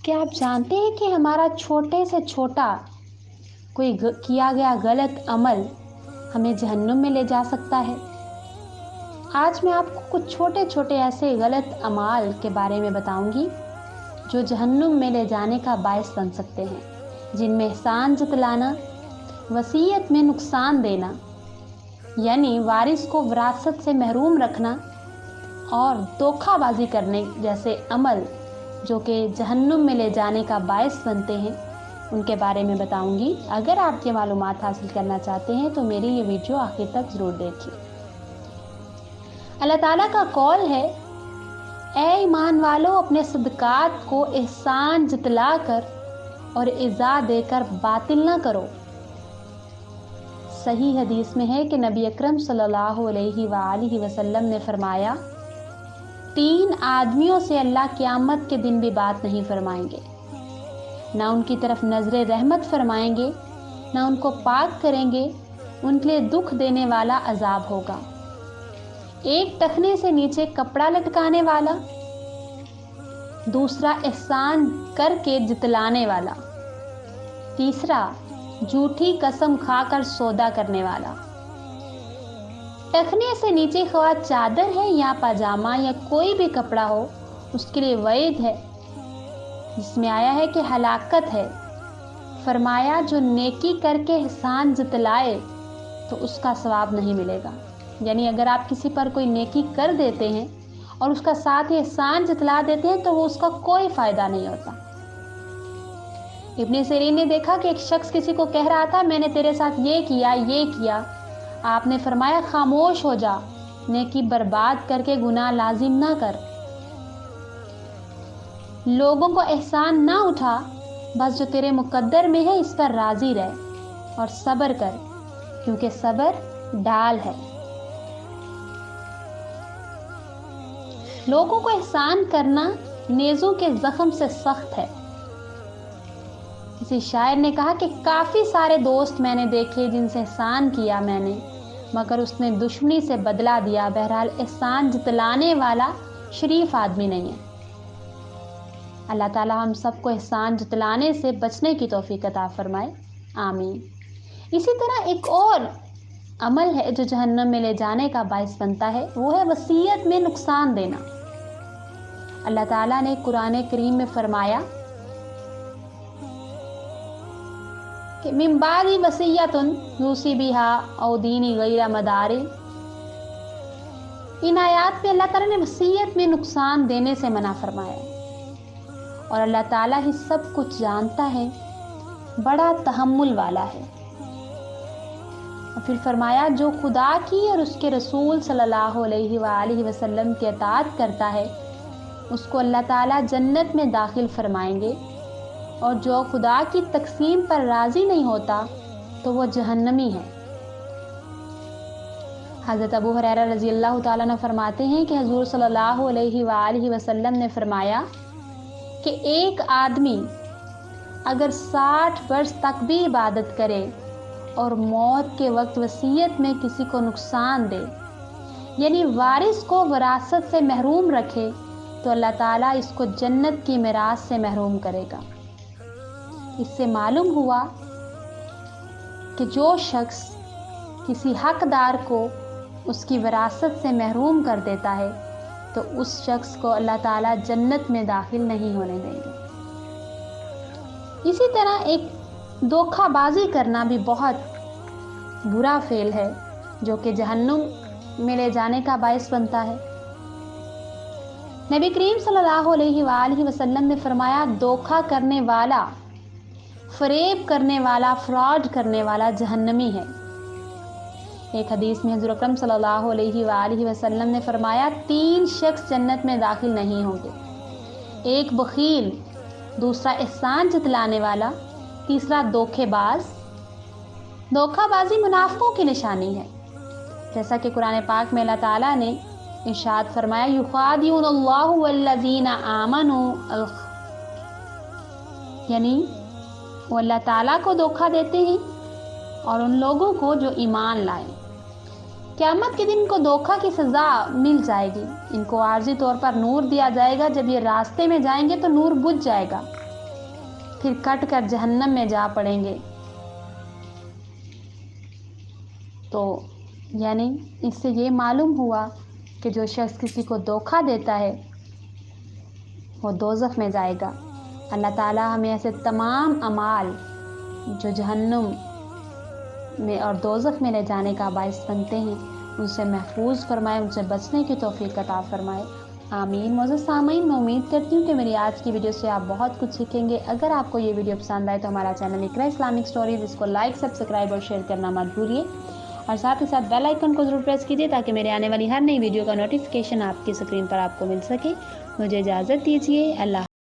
क्या आप जानते हैं कि हमारा छोटे से छोटा कोई किया गया गलत अमल हमें जहन्नुम में ले जा सकता है। आज मैं आपको कुछ छोटे छोटे ऐसे गलत अमाल के बारे में बताऊंगी जो जहन्नुम में ले जाने का बायस बन सकते हैं, जिनमें एहसान जतलाना, वसीयत में नुकसान देना यानी वारिस को विरासत से महरूम रखना और धोखाबाजी करने जैसे अमल जो कि जहन्नुम में ले जाने का बायस बनते हैं, उनके बारे में बताऊंगी। अगर आप ये मालूमात हासिल करना चाहते हैं तो मेरी ये वीडियो आखिर तक ज़रूर देखिए। अल्लाह ताला का कौल है, ऐ ईमान वालों, अपने सदकात को एहसान जतला कर और इज़ा देकर बातिल ना करो। सही हदीस में है कि नबी अकरम सल्लल्लाहु अलैहि वसल्लम ने फरमाया, 3 आदमियों से अल्लाह क़यामत के दिन भी बात नहीं फरमाएंगे, ना उनकी तरफ नजर रहमत फरमाएंगे, ना उनको पाक करेंगे, उनके लिए दुख देने वाला अजाब होगा। एक टखने से नीचे कपड़ा लटकाने वाला, दूसरा एहसान करके जितलाने वाला, तीसरा झूठी कसम खाकर सौदा करने वाला। टखने से नीचे ख्वाह चादर है या पाजामा या कोई भी कपड़ा हो, उसके लिए वैद है, जिसमें आया है कि हलाकत है। फरमाया, जो नेकी करके एहसान जतलाए तो उसका सवाब नहीं मिलेगा। यानी अगर आप किसी पर कोई नेकी कर देते हैं और उसका साथ ही एहसान जतला देते हैं तो वो उसका कोई फ़ायदा नहीं होता। इब्न सीरीन ने देखा कि एक शख्स किसी को कह रहा था, मैंने तेरे साथ ये किया। आपने फरमाया, खामोश हो जा, नेकी बर्बाद करके गुनाह लाजिम ना कर। लोगों को एहसान ना उठा, बस जो तेरे मुकद्दर में है इस पर राजी रह और सब्र कर, क्योंकि सब्र ढाल है। लोगों को एहसान करना नेज़ों के जख्म से सख्त है। किसी शायर ने कहा कि काफ़ी सारे दोस्त मैंने देखे जिनसे एहसान किया मैंने, मगर उसने दुश्मनी से बदला दिया। बहरहाल एहसान जतलाने वाला शरीफ आदमी नहीं है। अल्लाह ताला हम सबको एहसान जतलाने से बचने की तौफीक अता फरमाए, आमीन। इसी तरह एक और अमल है जो जहन्नम में ले जाने का बायस बनता है, वो है वसीयत में नुकसान देना। अल्लाह ताला ने कुरान करीम में फरमाया कि मिन बादी वसीयतुन यूसी बिहा औ दीनी गैरा मदारी। इन आयात में अल्लाह ताला ने वसीयत में नुकसान देने से मना फरमाया और अल्लाह ताला ही सब कुछ जानता है, बड़ा तहम्मुल वाला है। और फिर फरमाया, जो खुदा की और उसके रसूल सल्लल्लाहु अलैहि वसल्लम की अताअत करता है उसको अल्लाह ताला जन्नत में दाखिल फरमाएंगे, और जो खुदा की तकसीम पर राज़ी नहीं होता तो वो जहन्नमी है। हज़रत अबू हुरैरा रज़ी अल्लाह ताला अन्हु फरमाते हैं कि हुज़ूर सल्लल्लाहु अलैहि वसल्लम ने फरमाया कि एक आदमी अगर 60 वर्ष तक भी इबादत करे और मौत के वक्त वसीयत में किसी को नुकसान दे, यानी वारिस को विरासत से महरूम रखे, तो अल्लाह ताला इसको जन्नत की मिरास से महरूम करेगा। इससे मालूम हुआ कि जो शख्स किसी हकदार को उसकी विरासत से महरूम कर देता है तो उस शख्स को अल्लाह ताला जन्नत में दाखिल नहीं होने देंगे। इसी तरह एक धोखाबाजी करना भी बहुत बुरा फेल है जो कि जहन्नुम में ले जाने का बायस बनता है। नबी करीम सल्लल्लाहु अलैहि वसल्लम ने फरमाया, धोखा करने वाला, फरेब करने वाला, फ्रॉड करने वाला जहन्नमी है। एक हदीस में हुज़ूर अकरम सल्लल्लाहु अलैहि वसल्लम ने फरमाया, 3 शख्स जन्नत में दाखिल नहीं होंगे, एक बखील, दूसरा एहसान जतलाने वाला, तीसरा धोखेबाज। धोखाबाजी मुनाफिकों की निशानी है, जैसा कि कुरान पाक में अल्लाह ताला ने इरशाद फरमाया, युखादिउनल्लाहु वल्लज़ीना आमनू, यानी वो अल्लाह ताला को धोखा देते हैं और उन लोगों को जो ईमान लाए। क़यामत के दिन इनको धोखा की सज़ा मिल जाएगी। इनको आर्जी तौर पर नूर दिया जाएगा, जब ये रास्ते में जाएंगे तो नूर बुझ जाएगा پھر کٹ کر جہنم میں جا پڑیں گے۔ تو یعنی اس سے یہ معلوم ہوا کہ جو شخص کسی کو دھوکہ دیتا ہے وہ دوزخ میں جائے گا۔ اللہ تعالیٰ ہمیں ایسے تمام اعمال جو جہنم میں اور دوزخ میں لے جانے کا باعث بنتے ہیں ان سے محفوظ فرمائے، ان سے بچنے کی توفیق عطا فرمائے، آمین۔ معزز سامعین، میں امید کرتی ہوں کہ میری آج کی ویڈیو سے آپ بہت کچھ سیکھیں گے۔ اگر آپ کو یہ ویڈیو پسند آئے تو ہمارا چینل اقرا اسلامک سٹوریز، اس کو لائک، سبسکرائب اور شیئر کرنا مت بھولیے، اور ساتھ ہی ساتھ بیل آئیکن کو ضرور پریس کیجیے تاکہ میرے آنے والی ہر نئی ویڈیو کا نوٹیفیکیشن آپ کی اسکرین پر آپ کو مل سکے۔ مجھے اجازت دیجیے، اللہ